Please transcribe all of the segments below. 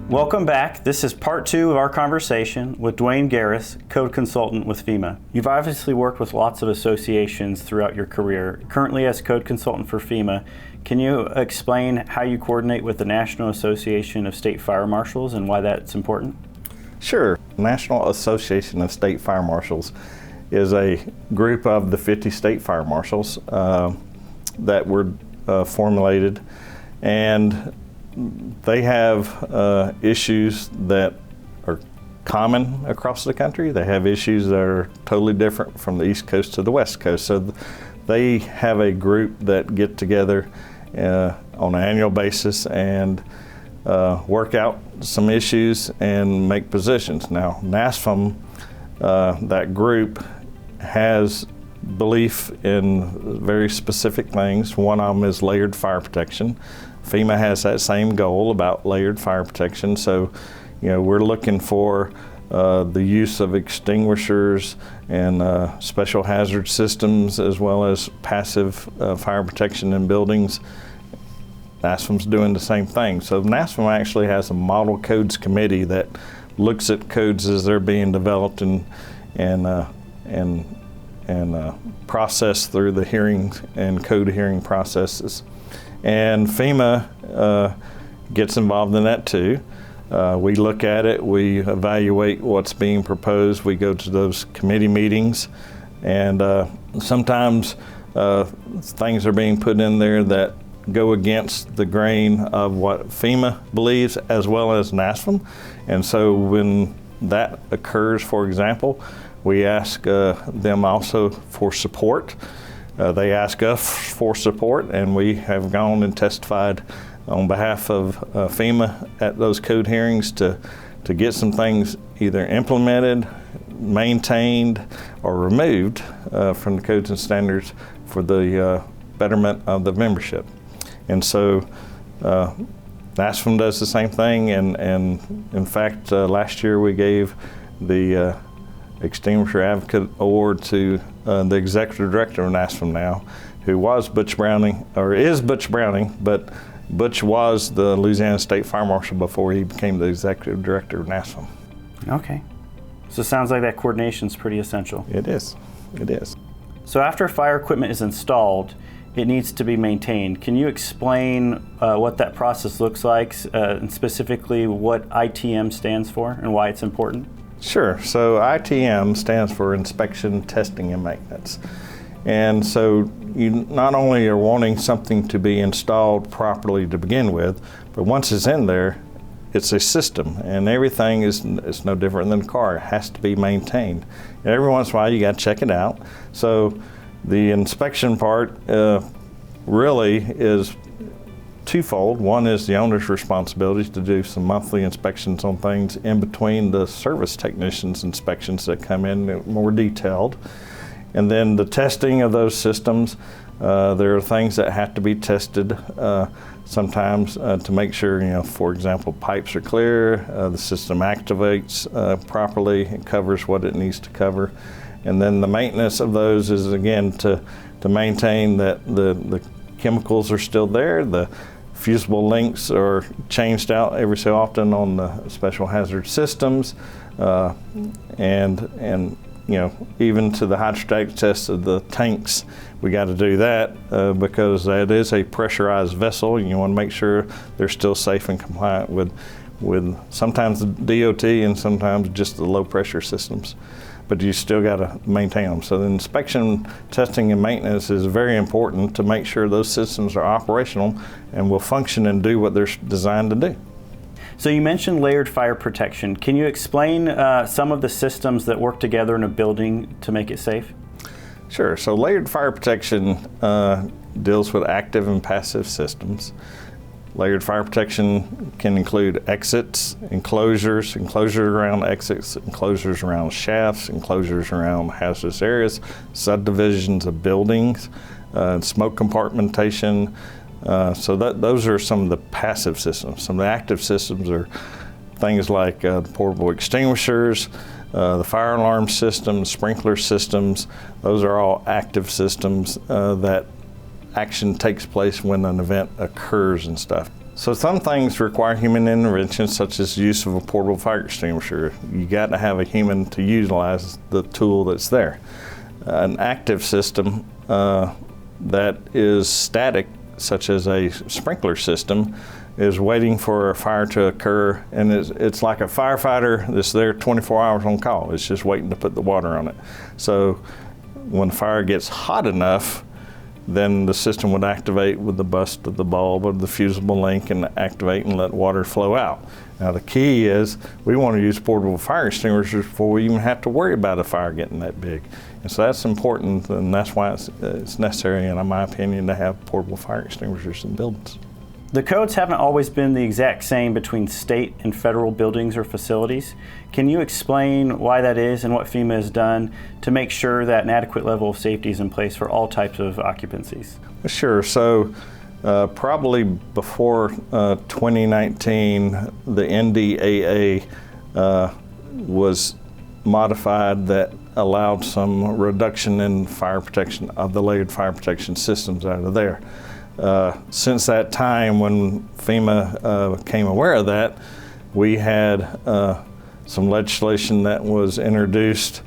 Welcome back. This is part 2 of our conversation with Dwayne Garriss, code consultant with FEMA. You've obviously worked with lots of associations throughout your career. Currently as code consultant for FEMA, can you explain how you coordinate with the National Association of State Fire Marshals and why that's important? Sure. National Association of State Fire Marshals is a group of the 50 state fire marshals that were formulated, and they have issues that are common across the country. They have issues that are totally different from the East Coast to the West Coast. So they have a group that get together on an annual basis and work out some issues and make positions. Now, NASFM, that group, has belief in very specific things. One of them is layered fire protection. FEMA has that same goal about layered fire protection. So, we're looking for the use of extinguishers and special hazard systems, as well as passive fire protection in buildings. NASFM's doing the same thing. So NASFM actually has a model codes committee that looks at codes as they're being developed and processed through the hearings and code hearing processes. And FEMA gets involved in that too. We look at it, we evaluate what's being proposed, we go to those committee meetings, and sometimes things are being put in there that go against the grain of what FEMA believes, as well as NASFM. And so when that occurs, for example, we ask them also for support. They ask us for support, and we have gone and testified on behalf of FEMA at those code hearings to get some things either implemented, maintained, or removed from the codes and standards for the betterment of the membership. And so NASFM does the same thing, and in fact, last year we gave the Extinguisher Advocate Award to the Executive Director of NASFM now, who was Butch Browning, or is Butch Browning, but Butch was the Louisiana State Fire Marshal before he became the Executive Director of NASFM. Okay. So it sounds like that coordination is pretty essential. It is. It is. So after fire equipment is installed, it needs to be maintained. Can you explain what that process looks like, and specifically what ITM stands for and why it's important? Sure. So ITM stands for Inspection, Testing, and Maintenance. And so you not only are wanting something to be installed properly to begin with, but once it's in there, it's a system, and everything is no different than a car. It has to be maintained. And every once in a while, you got to check it out. So the inspection part really is twofold. One is the owner's responsibility to do some monthly inspections on things in between the service technicians' inspections that come in more detailed. And then the testing of those systems, there are things that have to be tested sometimes to make sure, for example, pipes are clear, the system activates properly, it covers what it needs to cover. And then the maintenance of those is, again, to maintain that the chemicals are still there, the fusible links are changed out every so often on the special hazard systems, and even to the hydrostatic test of the tanks, we got to do that because that is a pressurized vessel, and you want to make sure they're still safe and compliant with sometimes the DOT and sometimes just the low pressure systems. But you still got to maintain them. So the inspection, testing, and maintenance is very important to make sure those systems are operational and will function and do what they're designed to do. So you mentioned layered fire protection. Can you explain some of the systems that work together in a building to make it safe? Sure. So layered fire protection deals with active and passive systems. Layered fire protection can include exits, enclosures around exits, enclosures around shafts, enclosures around hazardous areas, subdivisions of buildings, smoke compartmentation. So those are some of the passive systems. Some of the active systems are things like portable extinguishers, the fire alarm systems, sprinkler systems. Those are all active systems that action takes place when an event occurs and stuff. So some things require human intervention, such as use of a portable fire extinguisher. You got to have a human to utilize the tool that's there. An active system that is static, such as a sprinkler system, is waiting for a fire to occur, and it's like a firefighter that's there 24 hours on call. It's just waiting to put the water on it. So when the fire gets hot enough, then the system would activate with the bust of the bulb or the fusible link and activate and let water flow out. Now the key is we want to use portable fire extinguishers before we even have to worry about a fire getting that big. And so that's important, and that's why it's necessary, in my opinion, to have portable fire extinguishers in buildings. The codes haven't always been the exact same between state and federal buildings or facilities. Can you explain why that is and what FEMA has done to make sure that an adequate level of safety is in place for all types of occupancies? Sure. So probably before 2019, the NDAA was modified that allowed some reduction in fire protection of the layered fire protection systems out of there. Since that time, when FEMA became aware of that, we had some legislation that was introduced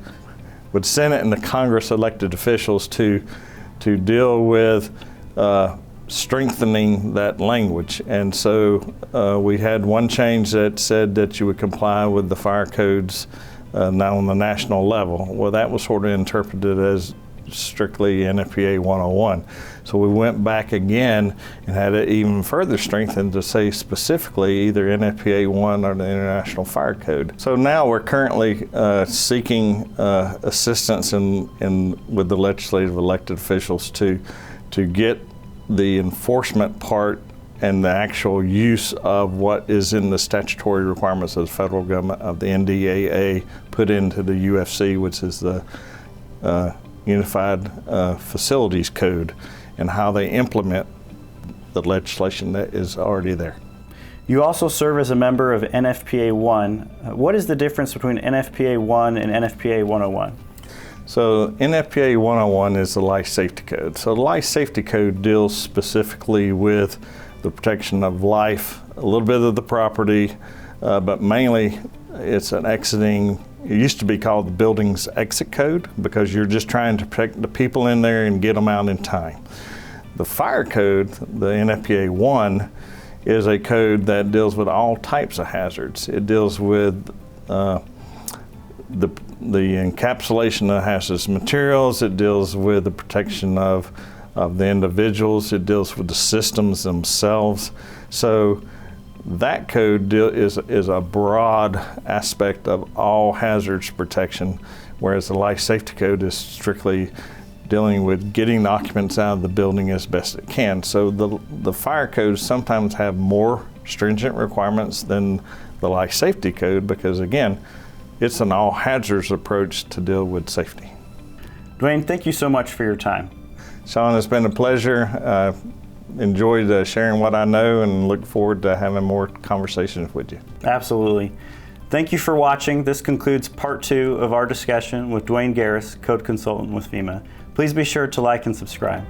with Senate and the Congress elected officials to deal with strengthening that language. And so we had one change that said that you would comply with the fire codes now on the national level. Well, that was sort of interpreted as strictly NFPA 101. So we went back again and had it even further strengthened to say specifically either NFPA 1 or the International Fire Code. So now we're currently seeking assistance with the legislative elected officials to get the enforcement part and the actual use of what is in the statutory requirements of the federal government of the NDAA put into the UFC, which is the Unified Facilities Code, and how they implement the legislation that is already there. You also serve as a member of NFPA 1. What is the difference between NFPA 1 and NFPA 101? So NFPA 101 is the Life Safety Code. So the Life Safety Code deals specifically with the protection of life, a little bit of the property, but mainly it's an exiting. It used to be called the Buildings Exit Code because you're just trying to protect the people in there and get them out in time. The Fire Code, the NFPA 1, is a code that deals with all types of hazards. It deals with the encapsulation of hazardous materials. It deals with the protection of the individuals. It deals with the systems themselves. So that code is a broad aspect of all hazards protection, whereas the Life Safety Code is strictly dealing with getting the occupants out of the building as best it can. So the fire codes sometimes have more stringent requirements than the Life Safety Code because, again, it's an all hazards approach to deal with safety. Dwayne, thank you so much for your time. Sean, it's been a pleasure. Enjoyed sharing what I know and look forward to having more conversations with you. Absolutely. Thank you for watching. This concludes part 2 of our discussion with Dwayne Garriss, Code Consultant with FEMA. Please be sure to like and subscribe.